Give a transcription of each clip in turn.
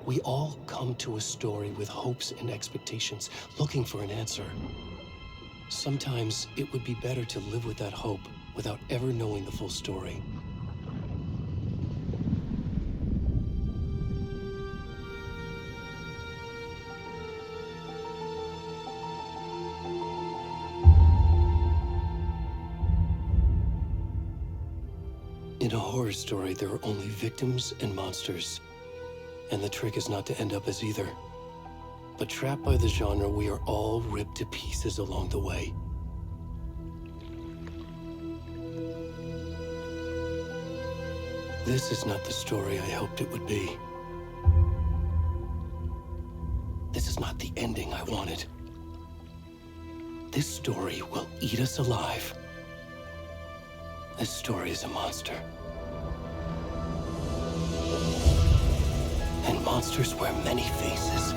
We all come to a story with hopes and expectations, looking for an answer. Sometimes it would be better to live with that hope without ever knowing the full story. In a horror story, there are only victims and monsters. And the trick is not to end up as either. But trapped by the genre, we are all ripped to pieces along the way. This is not the story I hoped it would be. This is not the ending I wanted. This story will eat us alive. This story is a monster. And monsters wear many faces.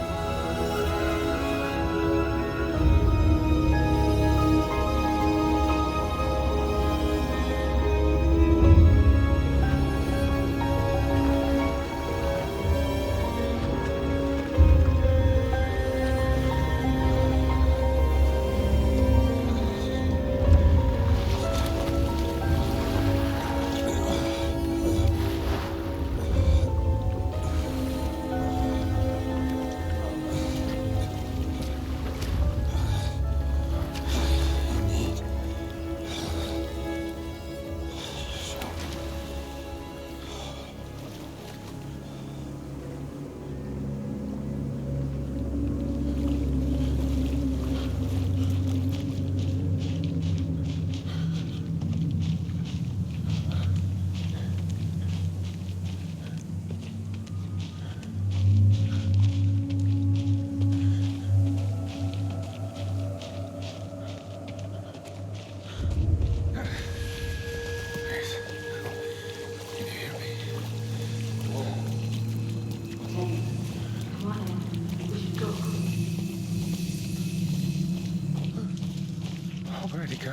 Where'd he go?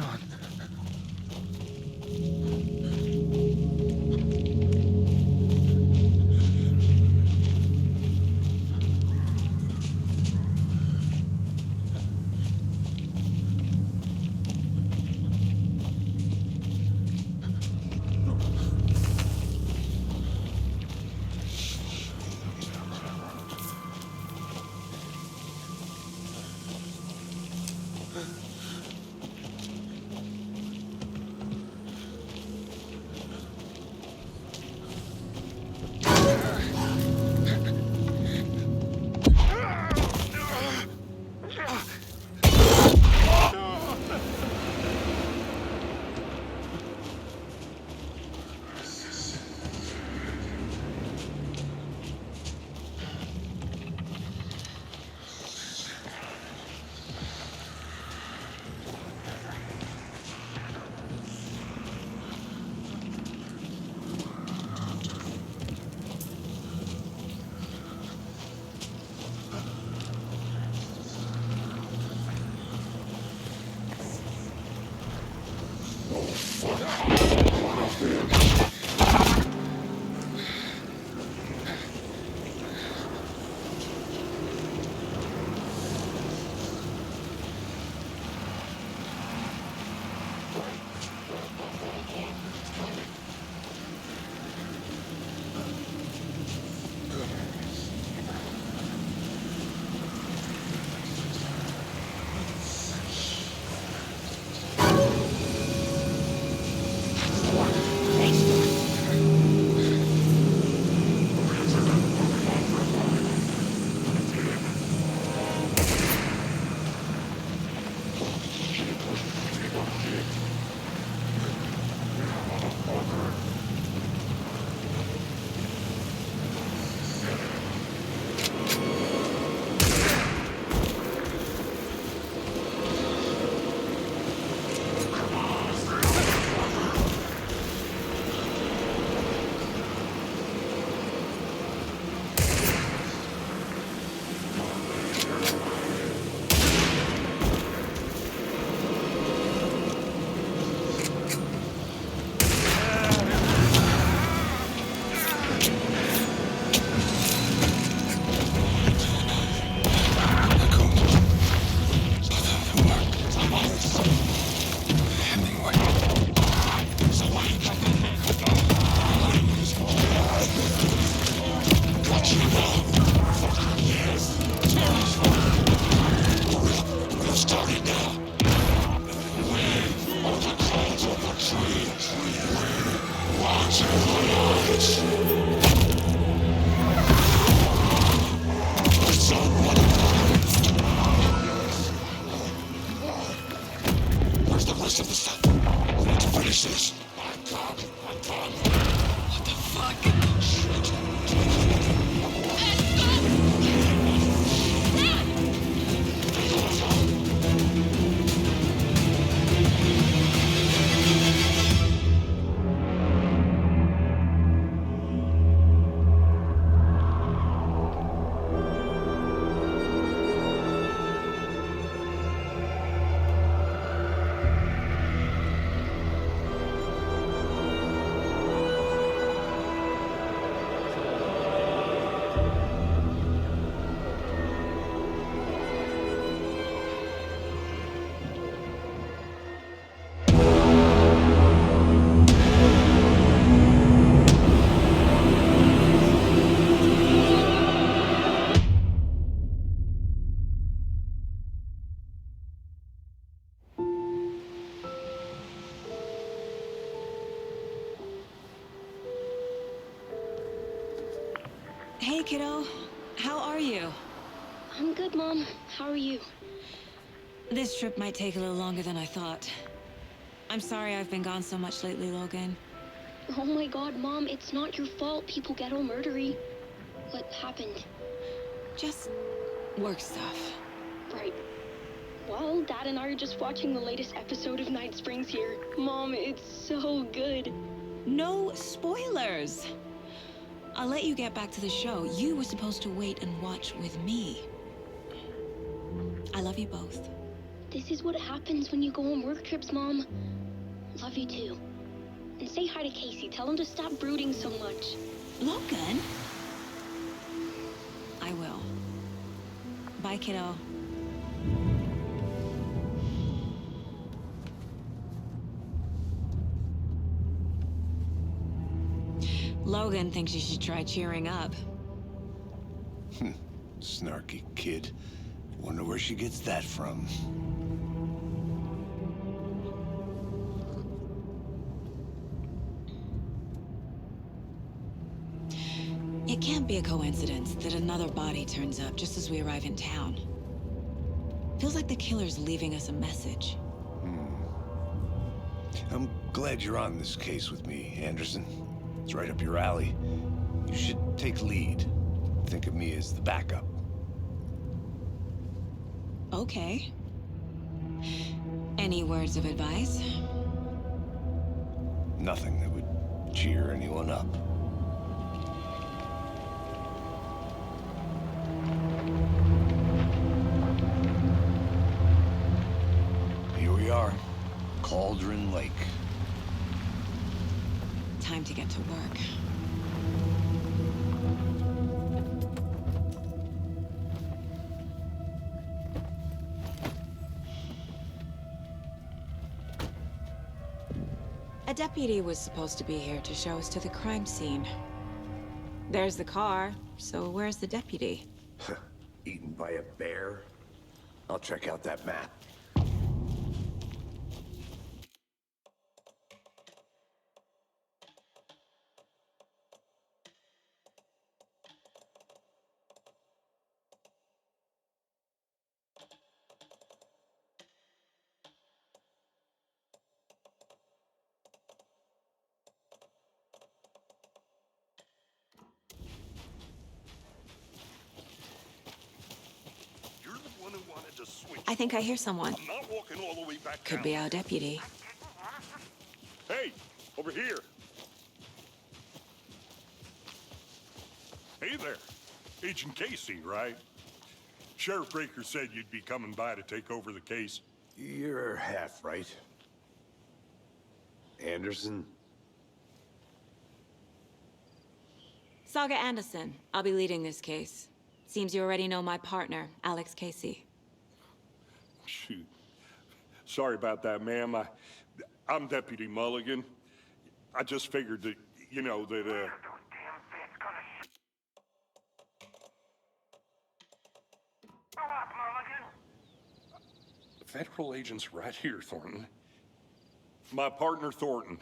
Hey, kiddo. How are you? I'm good, Mom. How are you? This trip might take a little longer than I thought. I'm sorry I've been gone so much lately, Logan. Oh my god, Mom, it's not your fault people get all murdery. What happened? Just work stuff. Right. Well, Dad and I are just watching the latest episode of Night Springs here. Mom, it's so good. No spoilers! I'll let you get back to the show. You were supposed to wait and watch with me. I love you both. This is what happens when you go on work trips, Mom. Love you too. And say hi to Casey. Tell him to stop brooding so much. Logan? I will. Bye, kiddo. Logan thinks you should try cheering up. Snarky kid. Wonder where she gets that from. It can't be a coincidence that another body turns up just as we arrive in town. Feels like the killer's leaving us a message. I'm glad you're on this case with me, Anderson. It's right up your alley. You should take lead. Think of me as the backup. Okay. Any words of advice? Nothing that would cheer anyone up. Here we are, Cauldron Lake. Time to get to work. A deputy was supposed to be here to show us to the crime scene. There's the car, so where's the deputy? Eaten by a bear? I'll check out that map. I think I hear someone. I'm not walking all the way back Could down. be our deputy. Hey, over here. Hey there. Agent Casey, right? Sheriff Breaker said you'd be coming by to take over the case. You're half right. Anderson? Saga Anderson'ın. I'll be leading this case. Seems you already know my partner, Alex Casey. Shoot. Sorry about that, ma'am. I'm Deputy Mulligan. I just figured that, you know, that, The federal agent's right here, Thornton. My partner, Thornton,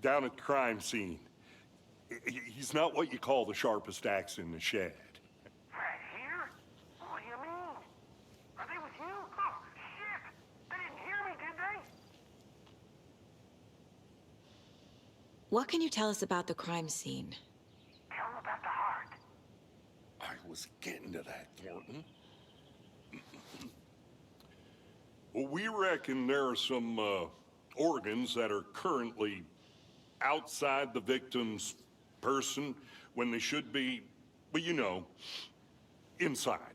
down at the crime scene. He's not what you call the sharpest axe in the shed. Right here? What do you mean? Are they with you? Oh, shit! They didn't hear me, did they? What can you tell us about the crime scene? Tell them about the heart. I was getting to that, Thornton. Well, we reckon there are some organs that are currently outside the victim's person when they should be, well, you know, inside.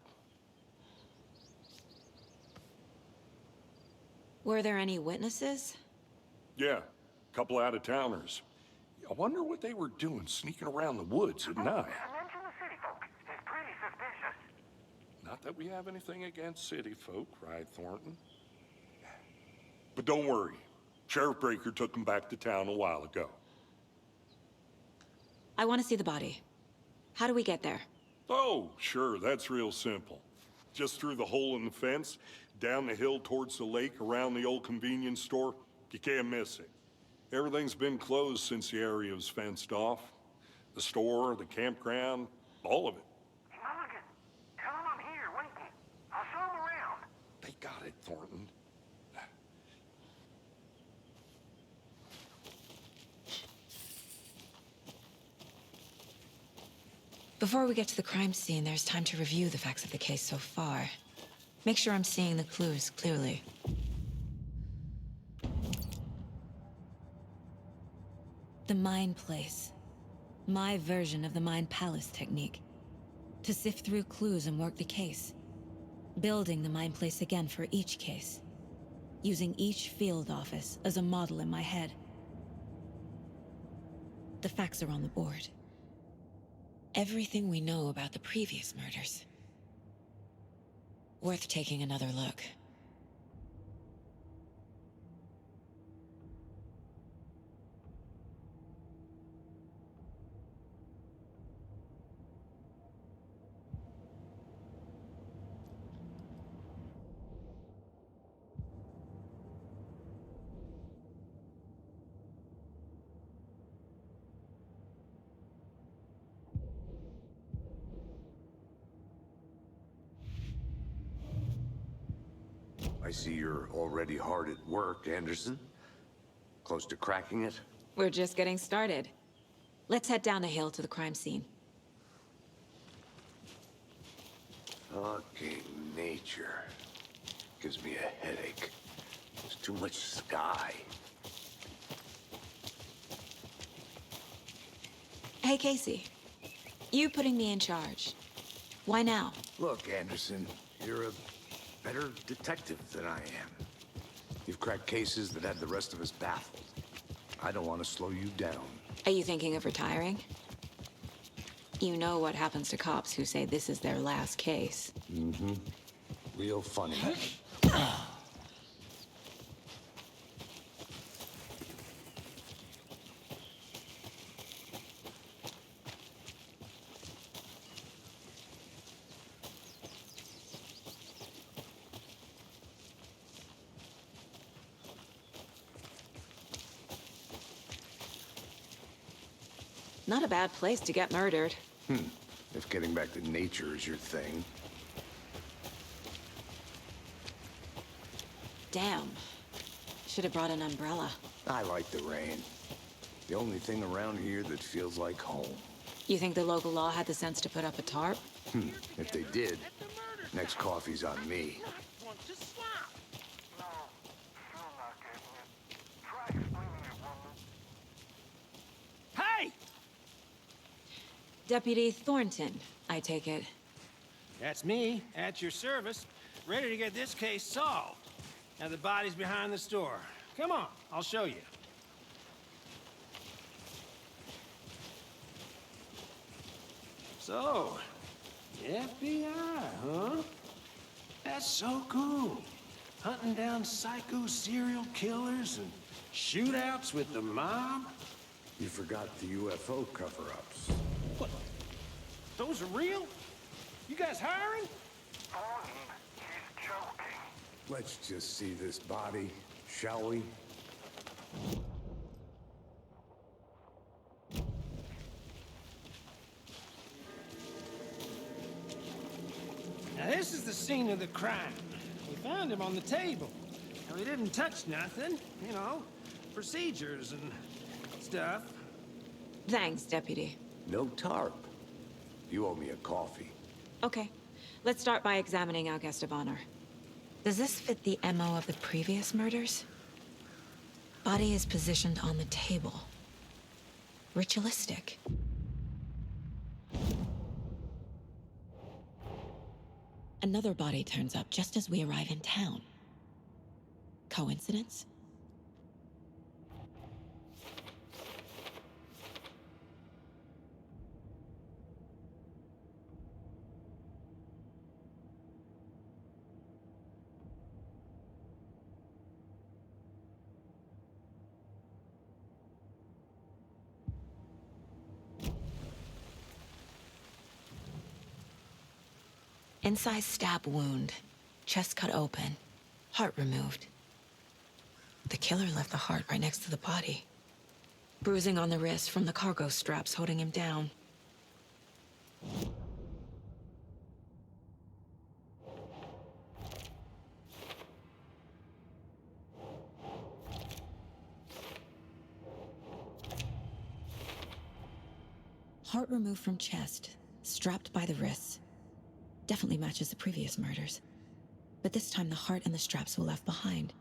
Were there any witnesses? Yeah, a couple out-of-towners. I wonder what they were doing sneaking around the woods at night. I mentioned the city folk. It's pretty suspicious. Not that we have anything against city folk, right, Thornton? But don't worry. Sheriff Breaker took them back to town a while ago. I want to see the body. How do we get there? Oh, sure, that's real simple. Just through the hole in the fence, down the hill towards the lake, around the old convenience store. You can't miss it. Everything's been closed since the area was fenced off. The store, the campground, All of it. Mulligan, tell him I'm here waiting. I'll show him around. They got it, Thornton. Before we get to the crime scene, there's time to review the facts of the case so far. Make sure I'm seeing the clues clearly. The Mind Place. My version of the Mind Palace technique. To sift through clues and work the case. Building the Mind Place again for each case. Using each field office as a model in my head. The facts are on the board. Everything we know about the previous murders. Worth taking another look. I see you're already hard at work, Anderson. Close to cracking it? We're just getting started. Let's head down the hill to the crime scene. Fucking nature. Gives me a headache. There's too much sky. Hey, Casey. You putting me in charge. Why now? Look, Anderson, you're a better detective than I am. You've cracked cases that had the rest of us baffled. I don't want to slow you down. Are you thinking of retiring? You know what happens to cops who say this is their last case. Mm-hmm. Real funny. Not a bad place to get murdered. If getting back to nature is your thing. Damn. Should have brought an umbrella. I like the rain. The only thing around here that feels like home. You think the local law had the sense to put up a tarp? If they did, next coffee's on me. Want to swap? No, still not getting it. Try explaining it, woman. Hey! Deputy Thornton, I take it. That's me, at your service, ready to get this case solved. Now the body's behind the store. Come on, I'll show you. So, FBI, huh? That's so cool. Hunting down psycho serial killers and shootouts with the mob. You forgot the UFO cover-ups. What? Those are real? You guys hiring? Thornton, he's joking. Let's just see this body, shall we? Now this is the scene of the crime. We found him on the table. And we didn't touch nothing, you know, procedures and stuff. Thanks, Deputy. No tarp. You owe me a coffee. Okay. Let's start by examining our guest of honor. Does this fit the MO of the previous murders? Body is positioned on the table. Ritualistic. Another body turns up just as we arrive in town. Coincidence? Incised stab wound, chest cut open, heart removed. The killer left the heart right next to the body. Bruising on the wrist from the cargo straps holding him down. Heart removed from chest, strapped by the wrists. Definitely matches the previous murders. But this time the heart and the straps were left behind.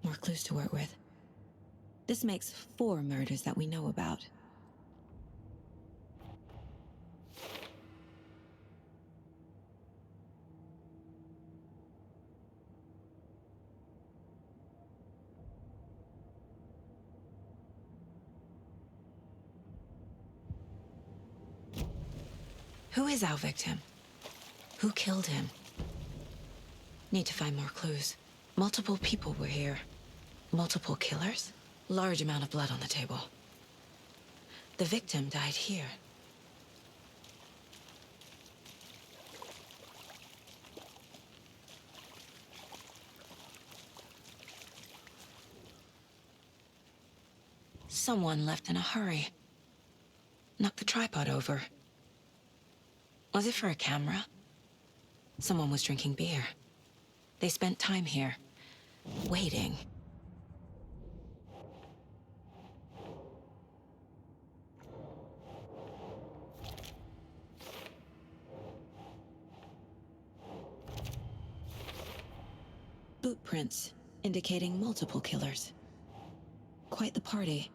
More clues to work with. This makes 4 murders that we know about. Who is our victim? Who killed him? Need to find more clues. Multiple people were here. Multiple killers? Large amount of blood on the table. The victim died here. Someone left in a hurry. Knocked the tripod over. Was it for a camera? Someone was drinking beer. They spent time here, waiting. Boot prints indicating multiple killers. Quite the party.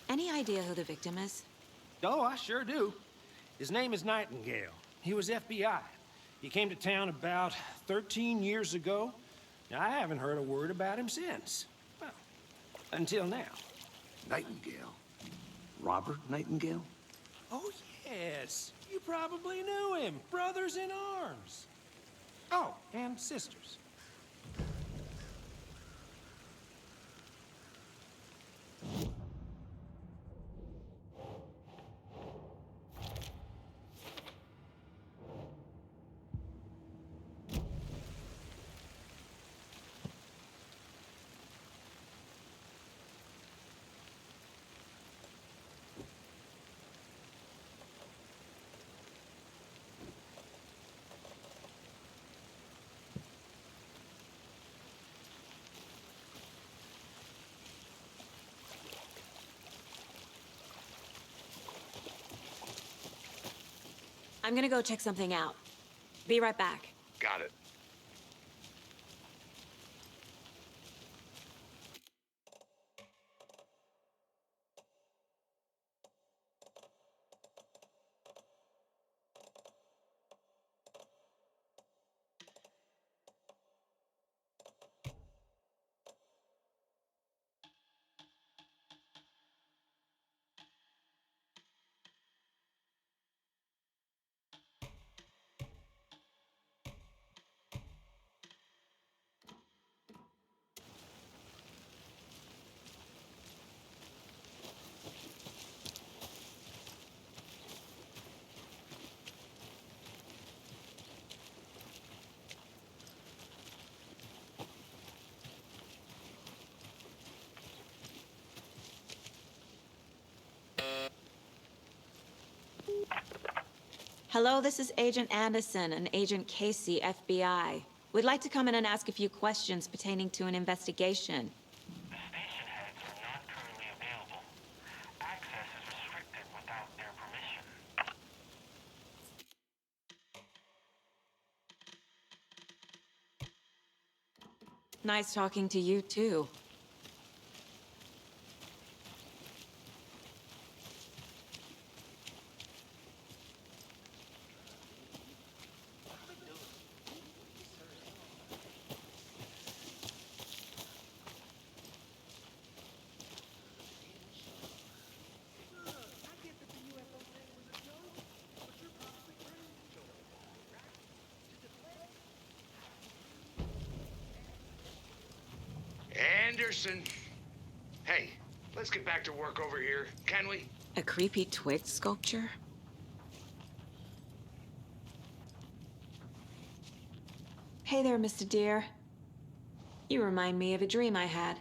Any idea who the victim is? Oh, I sure do. His name is Nightingale. He was FBI. He came to town about 13 years ago. Now, I haven't heard a word about him since. Well, until now. Nightingale? Robert Nightingale? Oh, yes. You probably knew him. Brothers in arms. Oh, and sisters. I'm gonna go check something out. Be right back. Got it. Hello, this is Agent Anderson and Agent Casey, FBI. We'd like to come in and ask a few questions pertaining to an investigation. The station heads are not currently available. Access is restricted without their permission. Nice talking to you, too. Anderson! Hey, let's get back to work over here, can we? A creepy twig sculpture? Hey there, Mr. Deer. You remind me of a dream I had.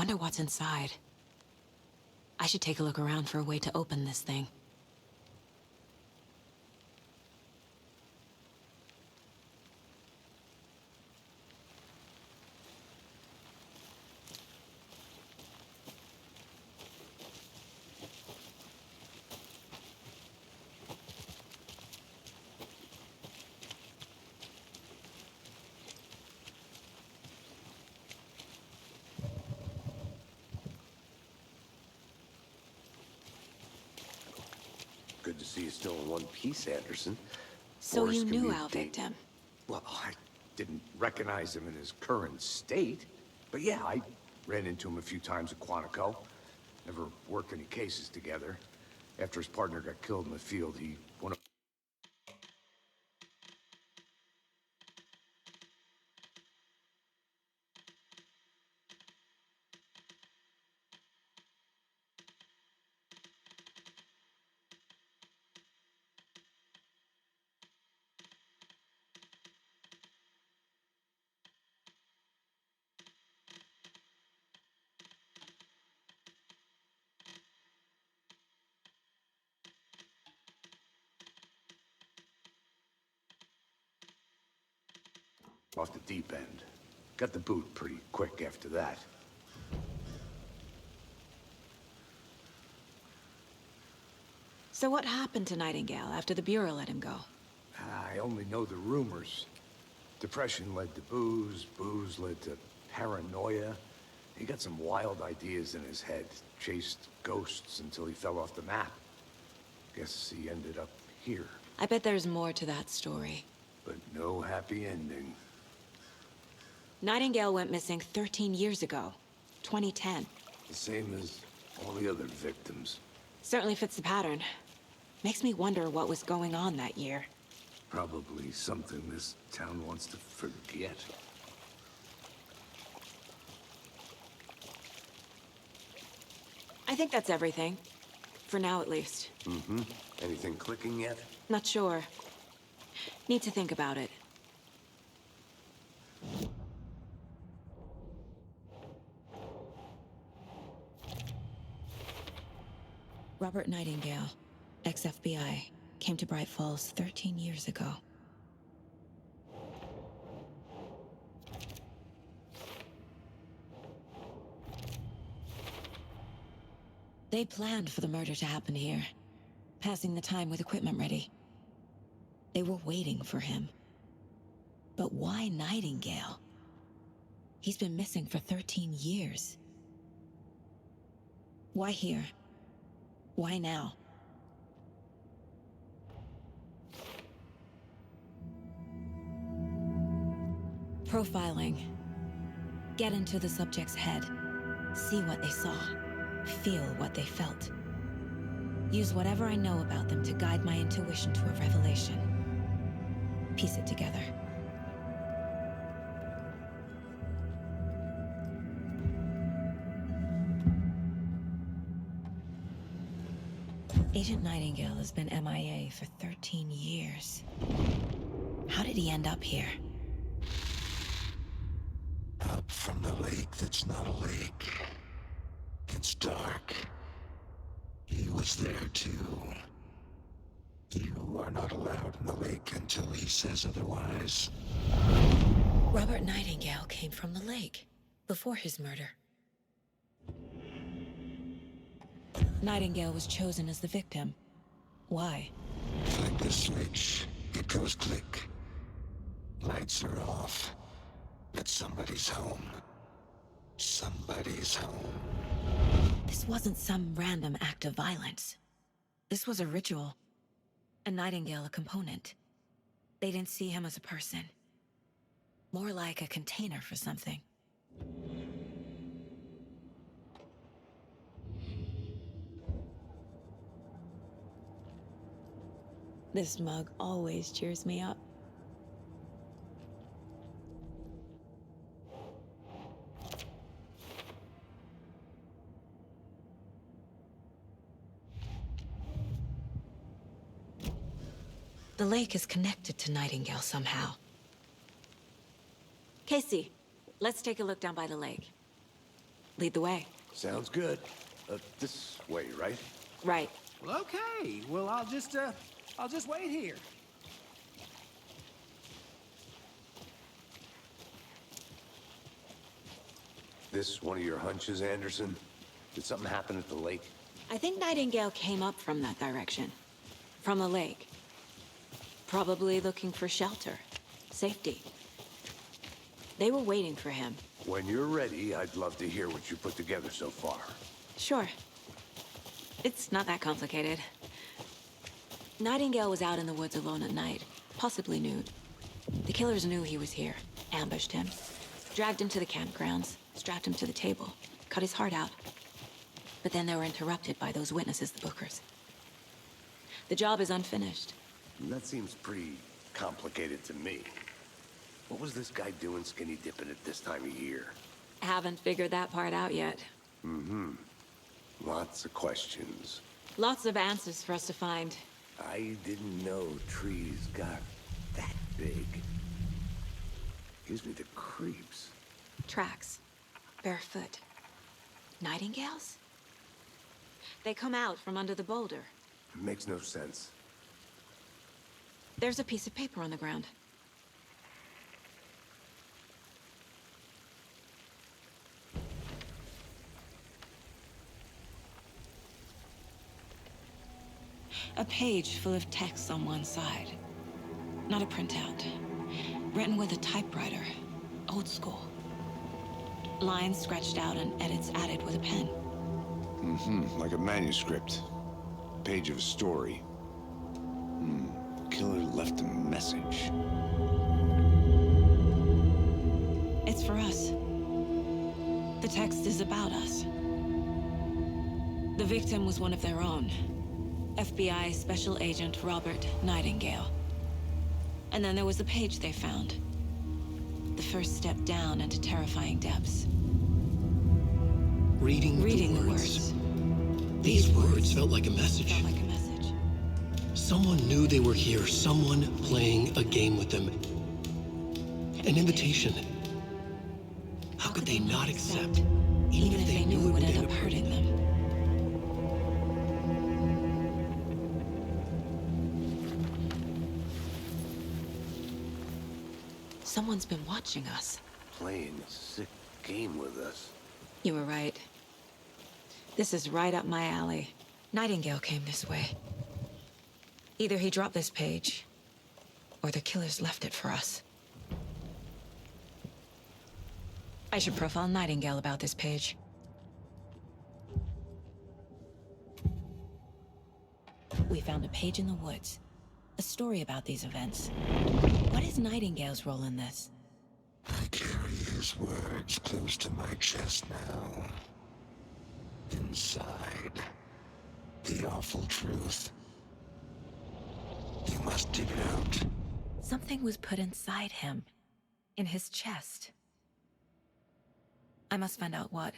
Wonder what's inside. I should take a look around for a way to open this thing. Good to see you still in one piece, Anderson. So Forrest you can knew be a our date. victim. Well, I didn't recognize him in his current state. But yeah, I ran into him a few times at Quantico. Never worked any cases together. After his partner got killed in the field, he went off the deep end. Got the boot pretty quick after that. So what happened to Nightingale after the Bureau let him go? I only know the rumors. Depression led to booze, booze led to paranoia. He got some wild ideas in his head, chased ghosts until he fell off the map. Guess he ended up here, I bet there's more to that story. but no happy ending. Nightingale went missing 13 years ago, 2010. The same as all the other victims. Certainly fits the pattern. Makes me wonder what was going on that year. Probably something this town wants to forget. I think that's everything. For now, at least. Mm-hmm. Anything clicking yet? Not sure. Need to think about it. Robert Nightingale, ex-FBI, came to Bright Falls 13 years ago. They planned for the murder to happen here, passing the time with equipment ready. They were waiting for him. But why Nightingale? He's been missing for 13 years. Why here? Why now? Profiling. Get into the subject's head. See what they saw. Feel what they felt. Use whatever I know about them to guide my intuition to a revelation. Piece it together. Agent Nightingale has been MIA for 13 years. How did he end up here? Up from the lake that's not a lake. It's dark. He was there too. You are not allowed in the lake until he says otherwise. Robert Nightingale came from the lake, before his murder. Nightingale was chosen as the victim. Why? Flick the switch. It goes click. Lights are off. But somebody's home. Somebody's home. This wasn't some random act of violence. This was a ritual. And Nightingale a component. They didn't see him as a person. More like a container for something. This mug always cheers me up. The lake is connected to Nightingale somehow. Casey, let's take a look down by the lake. Lead the way. Sounds good. This way, right? Right. Well, okay. Well, I'll just wait here. This one of your hunches, Anderson? Did something happen at the lake? I think Nightingale came up from that direction. From the lake. Probably looking for shelter. Safety. They were waiting for him. When you're ready, I'd love to hear what you put together so far. Sure. It's not that complicated. Nightingale was out in the woods alone at night, possibly nude. The killers knew he was here, ambushed him, dragged him to the campgrounds, strapped him to the table, cut his heart out. But then they were interrupted by those witnesses, the Bookers. The job is unfinished. That seems pretty complicated to me. What was this guy doing skinny dipping at this time of year? Haven't figured that part out yet. Lots of questions. Lots of answers for us to find. I didn't know trees got that big. Gives me the creeps. Tracks. Barefoot. Nightingales? They come out from under the boulder. It makes no sense. There's a piece of paper on the ground. A page full of text on one side. Not a printout. Written with a typewriter. Old school. Lines scratched out and edits added with a pen. Like a manuscript. Page of a story. Killer left a message. It's for us. The text is about us. The victim was one of their own. FBI Special Agent Robert Nightingale. And then there was the page they found. The first step down into terrifying depths. Reading the words. These words felt like a message. Felt like a message. Someone knew they were here, someone playing a game with them. An invitation. How could they not accept, even if they knew it would end up hurting them? Someone's been watching us. Playing a sick game with us. You were right. This is right up my alley. Nightingale came this way. Either he dropped this page, or the killers left it for us. I should profile Nightingale about this page. We found a page in the woods. A story about these events. What is Nightingale's role in this? I carry his words close to my chest now. Inside, the awful truth. You must dig it out. Something was put inside him. In his chest. I must find out what.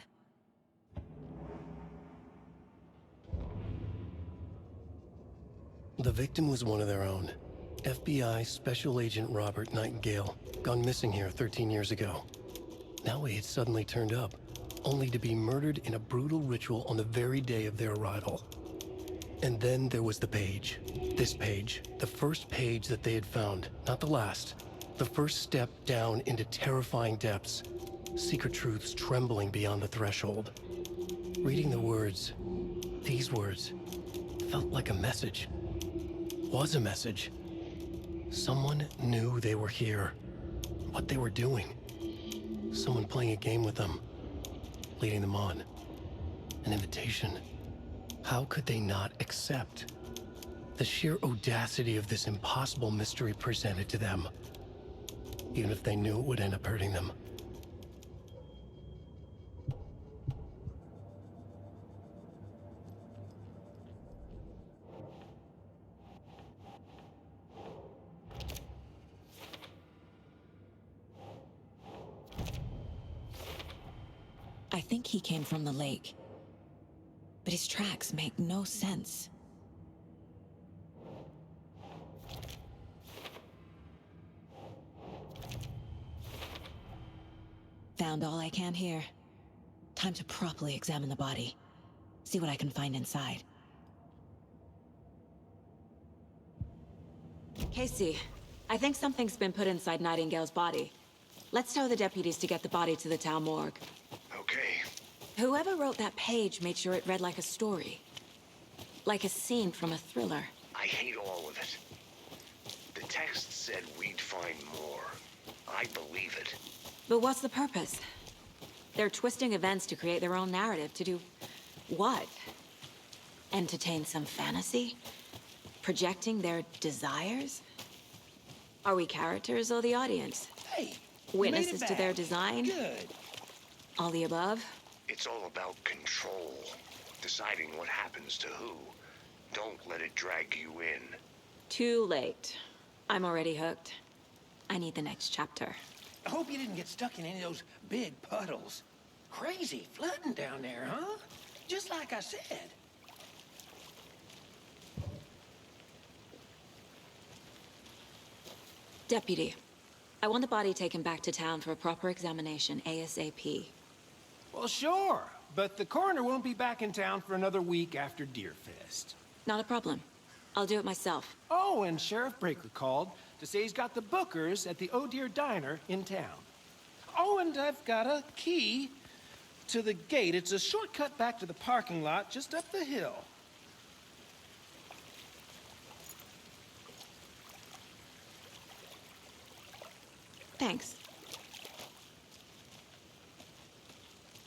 The victim was one of their own. FBI Special Agent Robert Nightingale, gone missing here 13 years ago. Now he had suddenly turned up, only to be murdered in a brutal ritual on the very day of their arrival. And then there was the page. This page, the first page that they had found, not the last. The first step down into terrifying depths. Secret truths trembling beyond the threshold. Reading the words, these words, felt like a message. Was a message. Someone knew they were here. What they were doing. Someone playing a game with them. Leading them on. An invitation. How could they not accept? The sheer audacity of this impossible mystery presented to them. Even if they knew it would end up hurting them. I think he came from the lake. But his tracks make no sense. Found all I can here. Time to properly examine the body. See what I can find inside. Casey, I think something's been put inside Nightingale's body. Let's tell the deputies to get the body to the town morgue. Okay. Whoever wrote that page made sure it read like a story. Like a scene from a thriller. I hate all of it. The text said we'd find more. I believe it. But what's the purpose? They're twisting events to create their own narrative. To do what? Entertain some fantasy? Projecting their desires? Are we characters or the audience? Hey, Witnesses to their design? Good. All the above? It's all about control. Deciding what happens to who. Don't let it drag you in. Too late. I'm already hooked. I need the next chapter. I hope you didn't get stuck in any of those big puddles. Crazy flooding down there, huh? Just like I said. Deputy, I want the body taken back to town for a proper examination ASAP. Well, sure. But the coroner won't be back in town for another week after Deerfest. Not a problem. I'll do it myself. Oh, and Sheriff Breaker called to say he's got the Bookers at the Oh Dear Diner in town. Oh, and I've got a key to the gate. It's a shortcut back to the parking lot just up the hill. Thanks.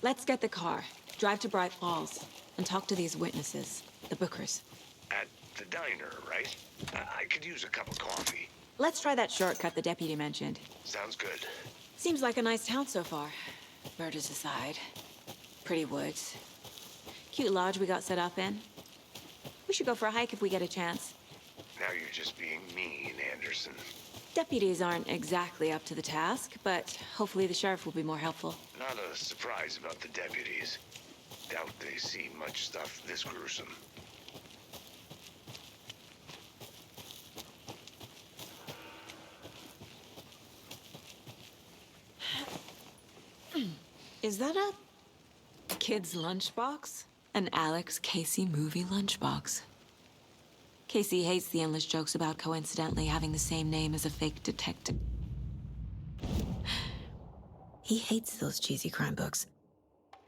Let's get the car, drive to Bright Falls, and talk to these witnesses, the Bookers. At the diner, right? I could use a cup of coffee. Let's try that shortcut the deputy mentioned. Sounds good. Seems like a nice town so far. Murders aside. Pretty woods. Cute lodge we got set up in. We should go for a hike if we get a chance. Now you're just being mean, Anderson. Deputies aren't exactly up to the task, but hopefully the sheriff will be more helpful. Not a surprise about the deputies. Doubt they see much stuff this gruesome. Is that a kid's lunchbox? An Alex Casey movie lunchbox. Casey hates the endless jokes about coincidentally having the same name as a fake detective. He hates those cheesy crime books,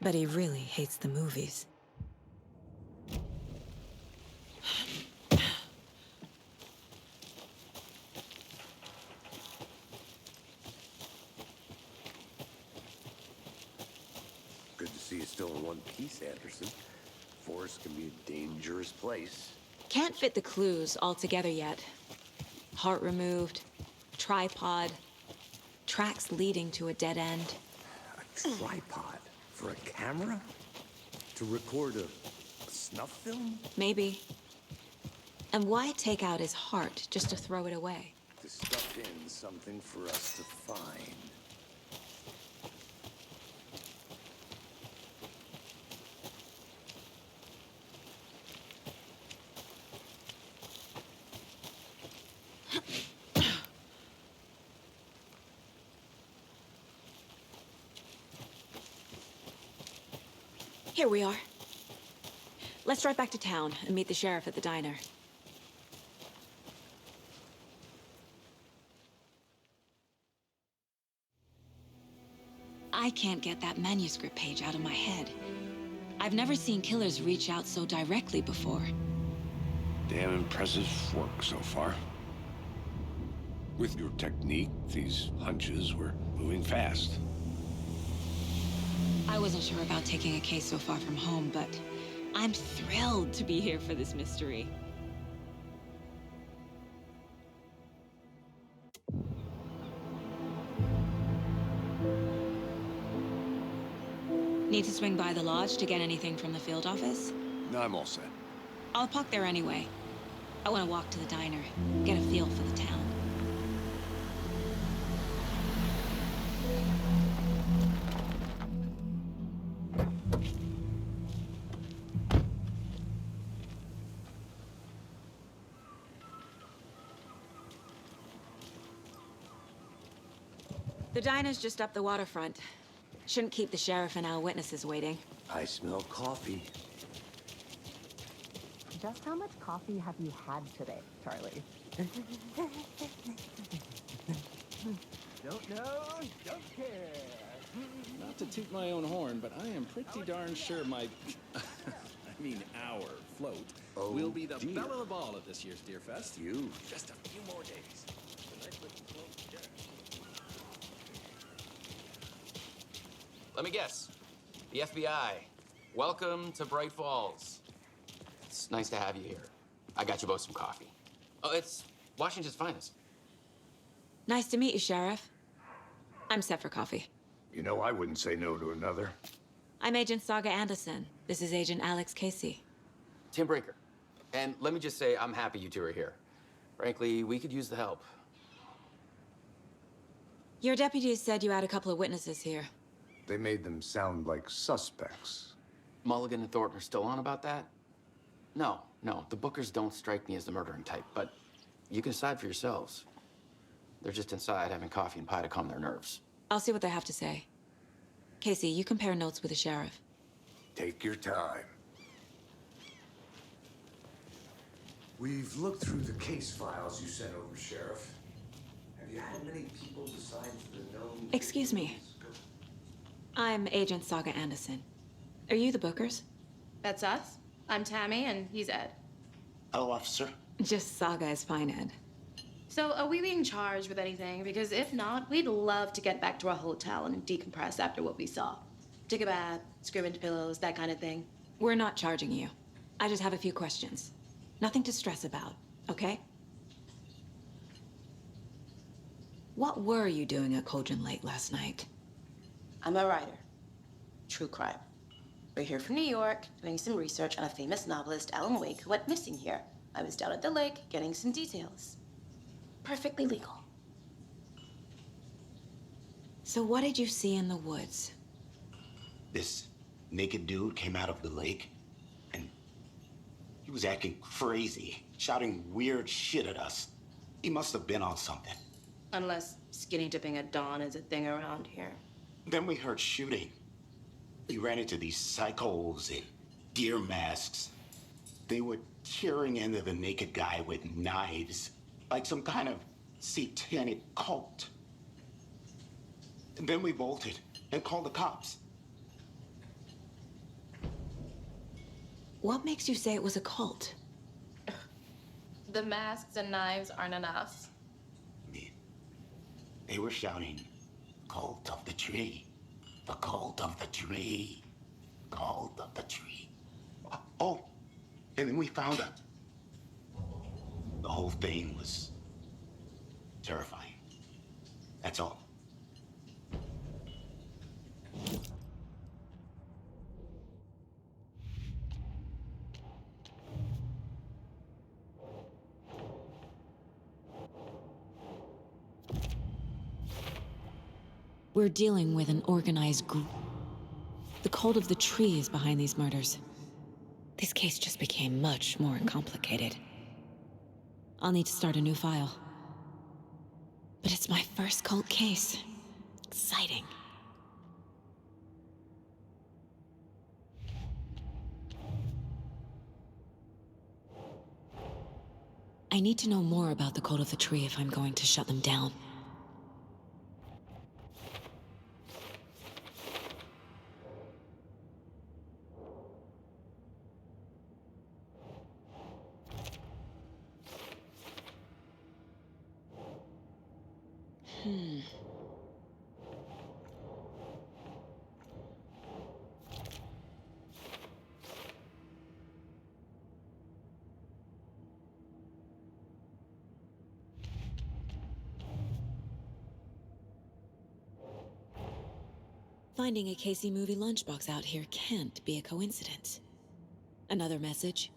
but he really hates the movies. Good to see you still in one piece, Anderson. Forest can be a dangerous place. Can't fit the clues all together yet. Heart removed, tripod, tracks leading to a dead end. A tripod? For a camera? To record a snuff film? Maybe. And why take out his heart just to throw it away? To stuff in something for us to find. Here we are. Let's drive back to town and meet the sheriff at the diner. I can't get that manuscript page out of my head. I've never seen killers reach out so directly before. Damn impressive work so far. With your technique, these hunches were moving fast. I wasn't sure about taking a case so far from home, but I'm thrilled to be here for this mystery. Need to swing by the lodge to get anything from the field office? No, I'm all set. I'll park there anyway. I want to walk to the diner, get a feel for the town. The diner's just up the waterfront. Shouldn't keep the sheriff and our witnesses waiting. I smell coffee. Just how much coffee have you had today, Charlie? Don't know, don't care. Not to toot my own horn, but I am pretty darn sure my, our float will be the belle of the ball at this year's Deer Fest. Just a few more days. Let me guess. The FBI. Welcome to Bright Falls. It's nice to have you here. I got you both some coffee. Oh, it's Washington's finest. Nice to meet you, Sheriff. I'm set for coffee. You know, I wouldn't say no to another. I'm Agent Saga Anderson. This is Agent Alex Casey. Tim Breaker. And let me just say, I'm happy you two are here. Frankly, we could use the help. Your deputies said you had a couple of witnesses here. They made them sound like suspects. Mulligan and Thornton are still on about that? No, the Bookers don't strike me as the murdering type, but you can decide for yourselves. They're just inside having coffee and pie to calm their nerves. I'll see what they have to say. Casey, you compare notes with the sheriff. Take your time. We've looked through the case files you sent over, Sheriff. Have you had many people besides the known... Excuse me. I'm Agent Saga Anderson. Are you the Bookers? That's us. I'm Tammy, and he's Ed. Hello, officer. Just Saga is fine, Ed. So, are we being charged with anything? Because if not, we'd love to get back to our hotel and decompress after what we saw. Take a bath, scream into pillows, that kind of thing. We're not charging you. I just have a few questions. Nothing to stress about, okay? What were you doing at Cauldron Lake last night? I'm a writer. True crime. We're here from New York, doing some research on a famous novelist, Alan Wake, who went missing here. I was down at the lake, getting some details. Perfectly legal. So what did you see in the woods? This naked dude came out of the lake, and he was acting crazy, shouting weird shit at us. He must have been on something. Unless skinny dipping at dawn is a thing around here. Then we heard shooting. We ran into these psychos in deer masks. They were tearing into the naked guy with knives, like some kind of satanic cult. And then we bolted and called the cops. What makes you say it was a cult? The masks and knives aren't enough. I mean, they were shouting, "Cult of the tree, the cult of the tree, cult of the tree." Oh, and then we found her. The whole thing was terrifying. That's all. We're dealing with an organized group. The cult of the tree is behind these murders. This case just became much more complicated. I'll need to start a new file. But it's my first cult case. Exciting. I need to know more about the cult of the tree if I'm going to shut them down. Finding a Casey movie lunchbox out here can't be a coincidence. Another message.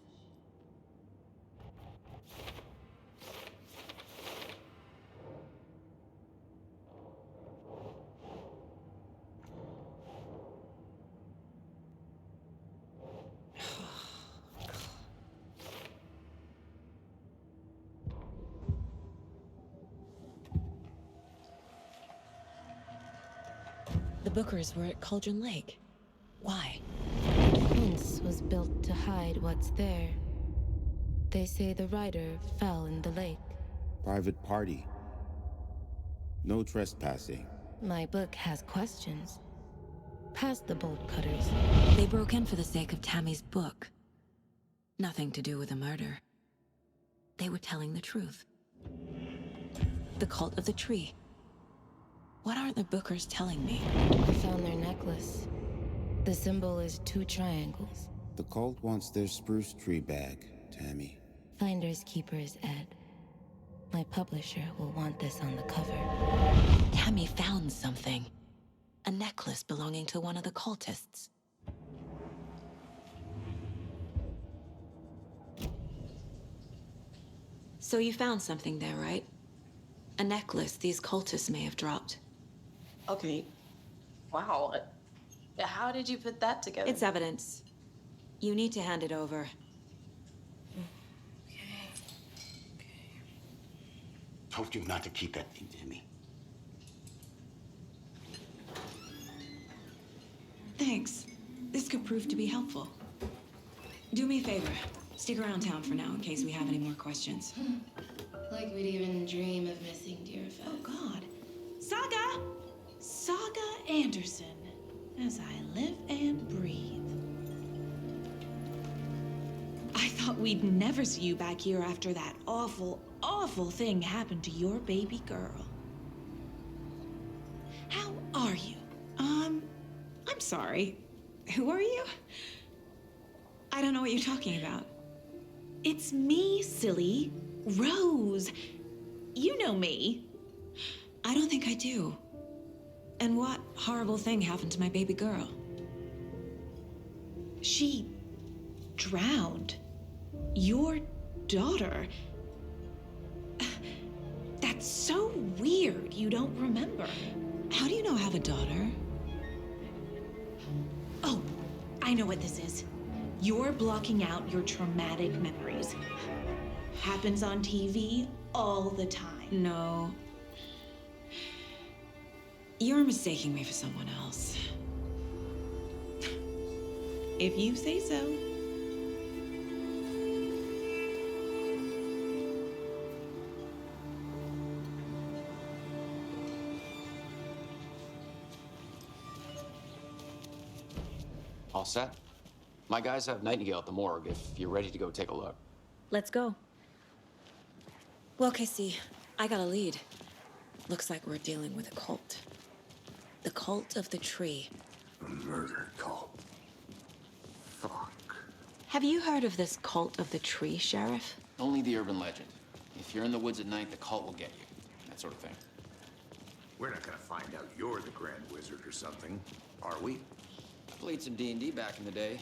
The Bookers were at Cauldron Lake. Why? The fence was built to hide what's there. They say the rider fell in the lake. Private party. No trespassing. My book has questions. Past the bolt cutters. They broke in for the sake of Tammy's book. Nothing to do with the murder. They were telling the truth. The cult of the tree. What are the Bookers telling me? I found their necklace. The symbol is 2 triangles. The cult wants their spruce tree bag, Tammy. Finders keepers, Ed. My publisher will want this on the cover. Tammy found something. A necklace belonging to one of the cultists. So you found something there, right? A necklace these cultists may have dropped. Okay. Wow. How did you put that together? It's evidence. You need to hand it over. Told you not to keep that thing, Tammy. Thanks. This could prove to be helpful. Do me a favor. Stick around town for now in case we have any more questions. Like we'd even dream of missing dear friends. Oh, God. Saga! Saga Anderson. As I live and breathe. I thought we'd never see you back here after that awful, awful thing happened to your baby girl. How are you? I'm sorry. Who are you? I don't know what you're talking about. It's me, silly. Rose. You know me. I don't think I do. And what horrible thing happened to my baby girl? She drowned. Your daughter. That's so weird you don't remember. How do you know I have a daughter? Oh, I know what this is. You're blocking out your traumatic memories. Happens on TV all the time. No. You're mistaking me for someone else. If you say so. All set? My guys have Nightingale at the morgue if you're ready to go take a look. Let's go. Well, Casey, I got a lead. Looks like we're dealing with a cult. The cult of the tree. A murder cult. Fuck. Have you heard of this cult of the tree, Sheriff? Only the urban legend. If you're in the woods at night, the cult will get you. That sort of thing. We're not gonna find out you're the Grand Wizard or something, are we? I played some D&D back in the day.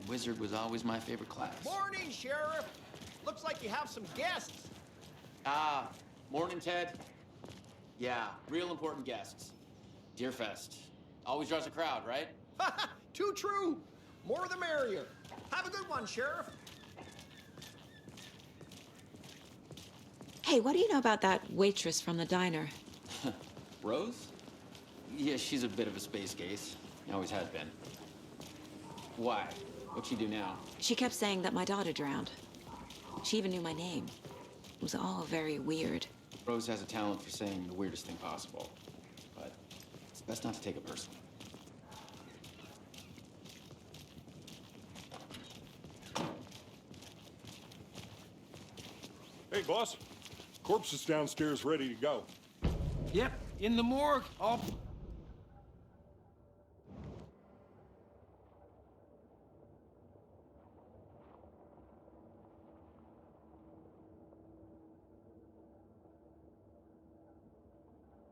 Wizard was always my favorite class. Morning, Sheriff. Looks like you have some guests. Morning, Ted. Yeah, real important guests. Deerfest. Always draws a crowd, right? Too true. More the merrier. Have a good one, Sheriff. Hey, what do you know about that waitress from the diner? Rose? Yeah, she's a bit of a space case. Always has been. Why? What'd she do now? She kept saying that my daughter drowned. She even knew my name. It was all very weird. Rose has a talent for saying the weirdest thing possible. But it's best not to take it personally. Hey, boss. Corpse is downstairs ready to go. Yep, in the morgue. All...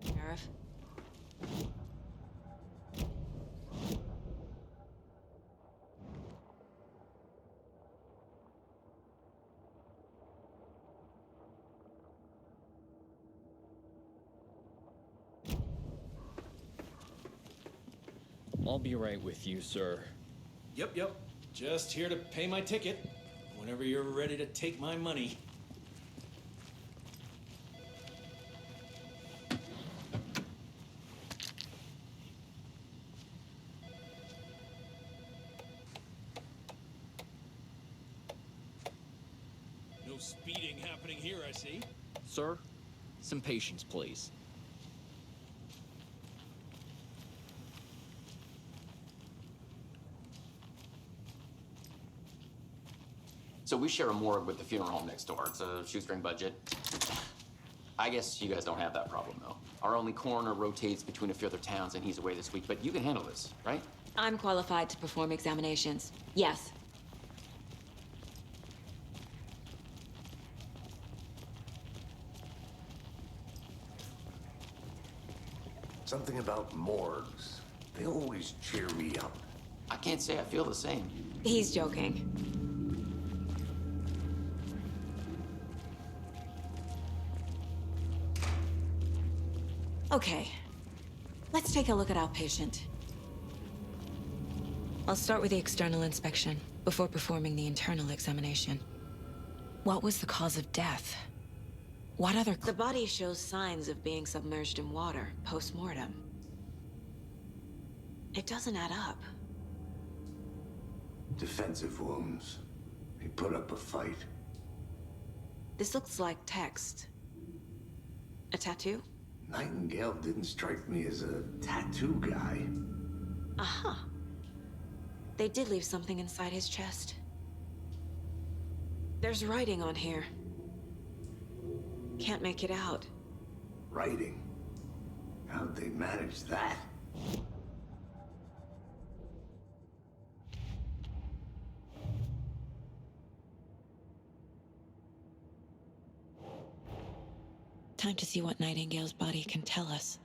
Sheriff. I'll be right with you, sir. Yep. Just here to pay my ticket. Whenever you're ready to take my money. speeding happening here, I see. Sir, some patience, please. So we share a morgue with the funeral home next door. It's a shoestring budget. I guess you guys don't have that problem, though. Our only coroner rotates between a few other towns, and he's away this week. But you can handle this, right? I'm qualified to perform examinations. Yes. Something about morgues. They always cheer me up. I can't say I feel the same. He's joking. Okay, let's take a look at our patient. I'll start with the external inspection before performing the internal examination. What was the cause of death? What other... The body shows signs of being submerged in water post-mortem. It doesn't add up. Defensive wounds. He put up a fight. This looks like text. A tattoo? Nightingale didn't strike me as a tattoo guy. Uh-huh. They did leave something inside his chest. There's writing on here. Can't make it out. Writing? How'd they manage that? Time to see what Nightingale's body can tell us.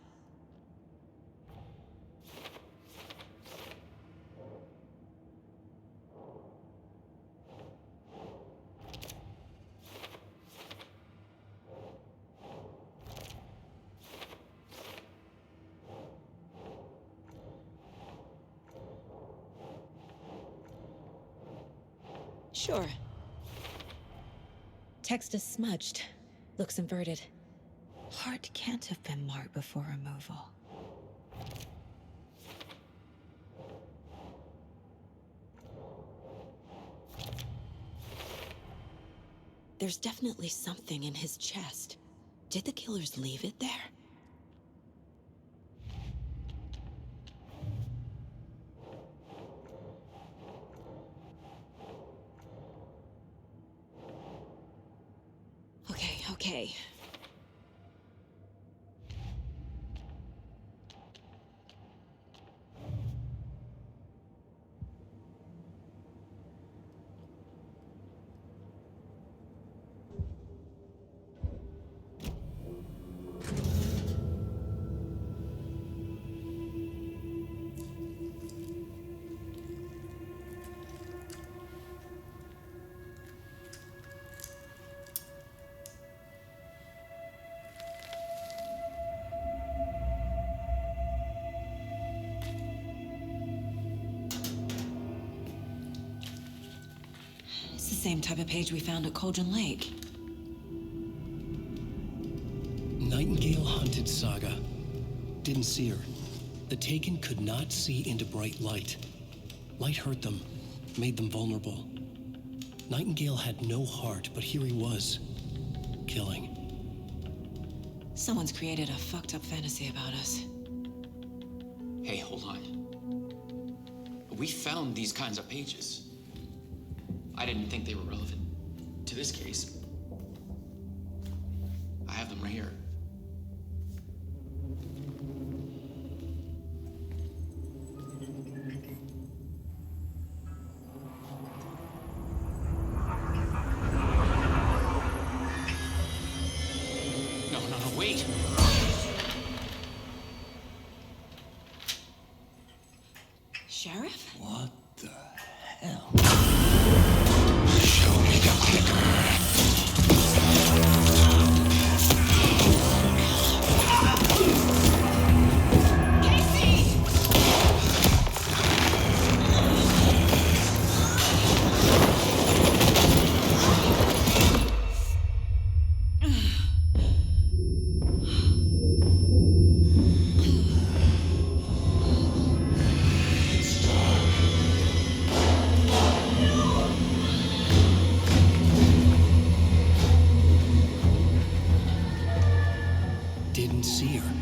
Sure. Text is smudged. Looks inverted. Heart can't have been marked before removal. There's definitely something in his chest. Did the killers leave it there? Okay. Same type of page we found at Cauldron Lake. Nightingale hunted Saga. Didn't see her. The Taken could not see into bright light. Light hurt them, made them vulnerable. Nightingale had no heart, but here he was, killing. Someone's created a fucked up fantasy about us. Hey, hold on. We found these kinds of pages. I didn't think they were relevant to this case. I have them right here. No, wait! Sheriff? What the hell? Show me the clicker. didn't see her,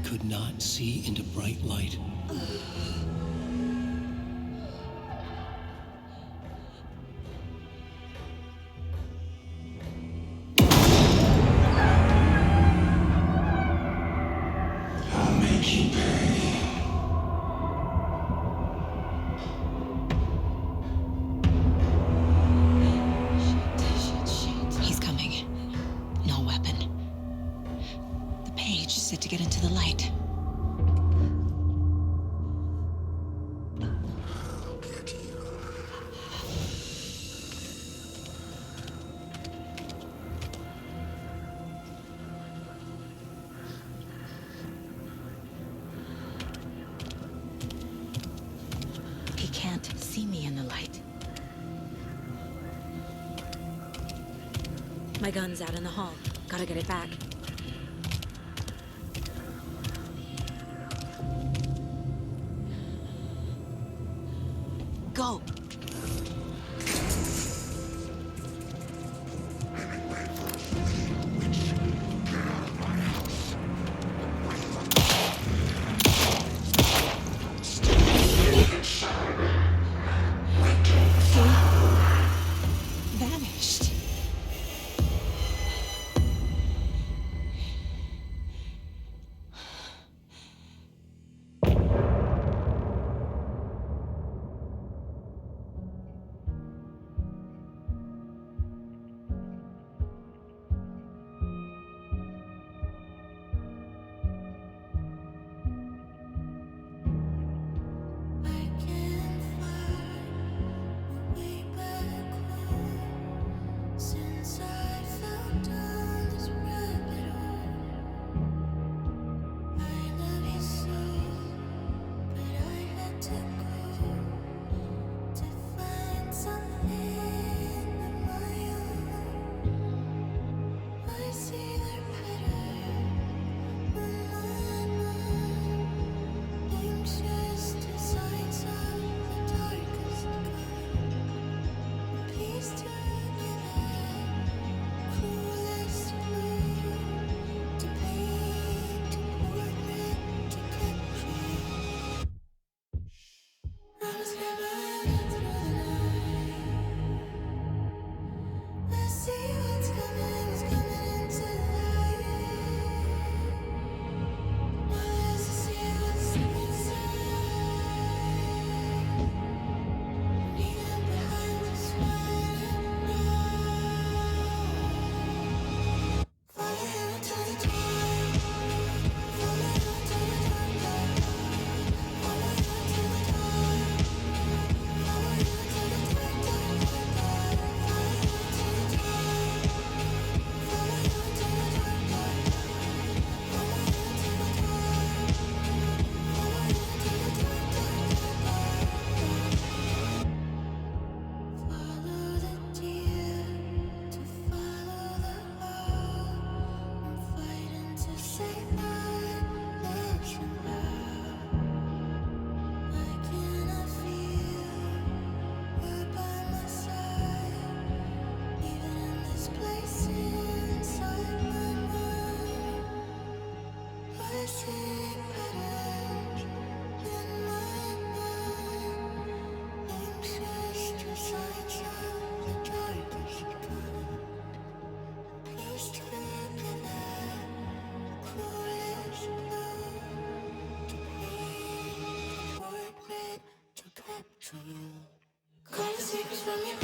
could not see into bright light. I'll make you pay. He's coming. No weapon. The page said to get into the light. I'll get you. He can't see me in the light. My gun's out in the hall. Gotta get it back. Go! Vanished. Call the secrets from your